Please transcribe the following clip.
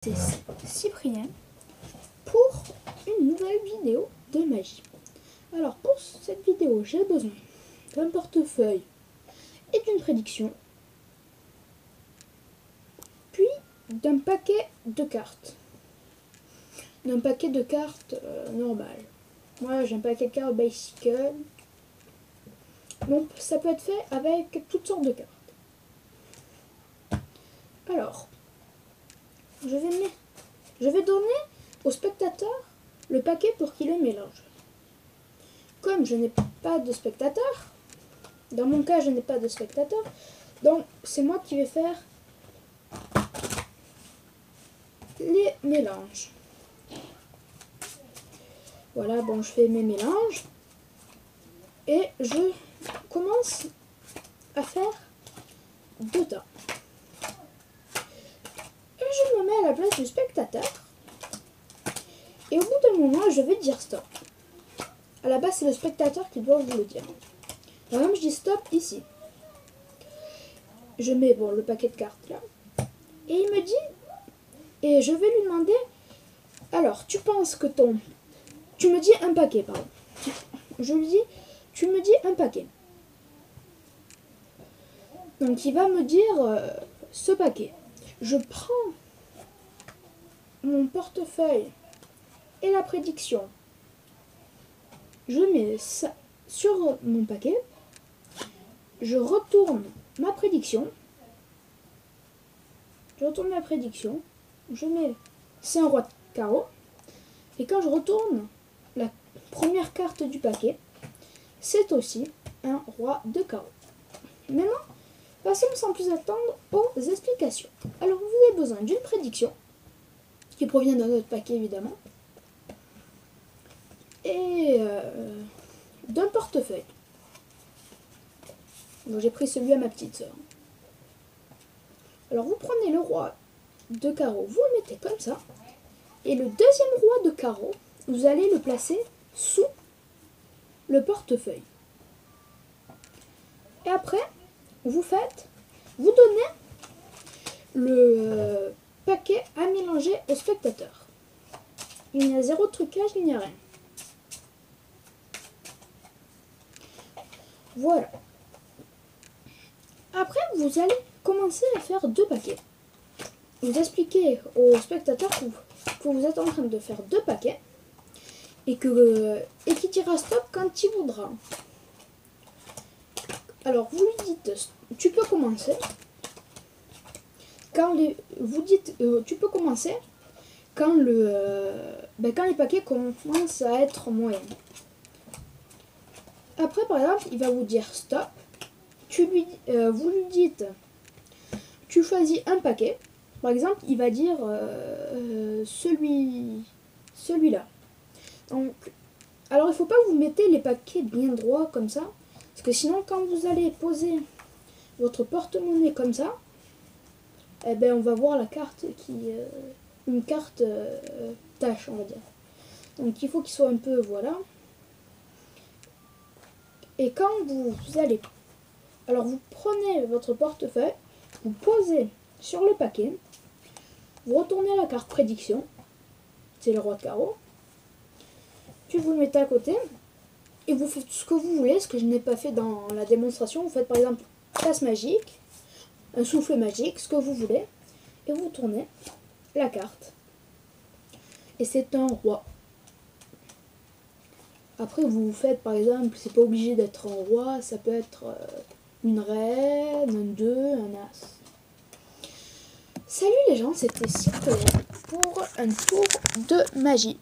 C'est Cyprien pour une nouvelle vidéo de magie. Alors pour cette vidéo, j'ai besoin d'un portefeuille et d'une prédiction, puis d'un paquet de cartes. D'un paquet de cartes normal. Moi j'ai un paquet de cartes Bicycle. Donc ça peut être fait avec toutes sortes de cartes. Alors, je vais donner au spectateur le paquet pour qu'il le mélange. Comme je n'ai pas de spectateur, dans mon cas je n'ai pas de spectateur, donc c'est moi qui vais faire les mélanges. Voilà, bon, je fais mes mélanges et je commence à faire deux tas. Et je me mets à la place du spectateur. Et au bout d'un moment, je vais dire stop. À la base, c'est le spectateur qui doit vous le dire. Par exemple, je dis stop ici. Je mets le paquet de cartes là. Et il me dit, et je vais lui demander, alors, tu penses que tu me dis un paquet, pardon. Je lui dis, tu me dis un paquet. Donc, il va me dire ce paquet. Je prends mon portefeuille et la prédiction. Je mets ça sur mon paquet. Je retourne ma prédiction. Je mets, c'est un roi de carreau. Et quand je retourne la première carte du paquet, c'est aussi un roi de carreau. Maintenant, passons sans plus attendre aux explications. Alors, vous avez besoin d'une prédiction, qui provient d'un autre paquet évidemment, et d'un portefeuille. Donc j'ai pris celui à ma petite sœur. Alors vous prenez le roi de carreau, vous le mettez comme ça, et le deuxième roi de carreau, vous allez le placer sous le portefeuille. Et après, vous donnez le paquet à mélanger au spectateur. Il n'y a zéro trucage, il n'y a rien. Voilà. Après, vous allez commencer à faire deux paquets. Vous expliquez au spectateur que vous êtes en train de faire deux paquets et qu'il dira stop quand il voudra. Alors, vous lui dites, tu peux commencer. Tu peux commencer quand les paquets commencent à être moyens. Après, par exemple, il va vous dire stop. Vous lui dites, tu choisis un paquet. Par exemple, il va dire celui-là. Donc, alors, il ne faut pas vous mettez les paquets bien droits comme ça. Parce que sinon, quand vous allez poser votre porte-monnaie comme ça, on va voir la carte une carte tâche, on va dire. Donc, il faut qu'il soit un peu, voilà. Et quand vous allez... Alors, vous prenez votre portefeuille, vous posez sur le paquet, vous retournez la carte prédiction, c'est le roi de carreau, puis vous le mettez à côté, et vous faites ce que vous voulez, ce que je n'ai pas fait dans la démonstration. Vous faites par exemple passe magique, un souffle magique, ce que vous voulez, et vous tournez la carte. Et c'est un roi. Après, vous faites par exemple, c'est pas obligé d'être un roi, ça peut être une reine, un 2, un as. Salut les gens, c'était Cyprien pour un tour de magie.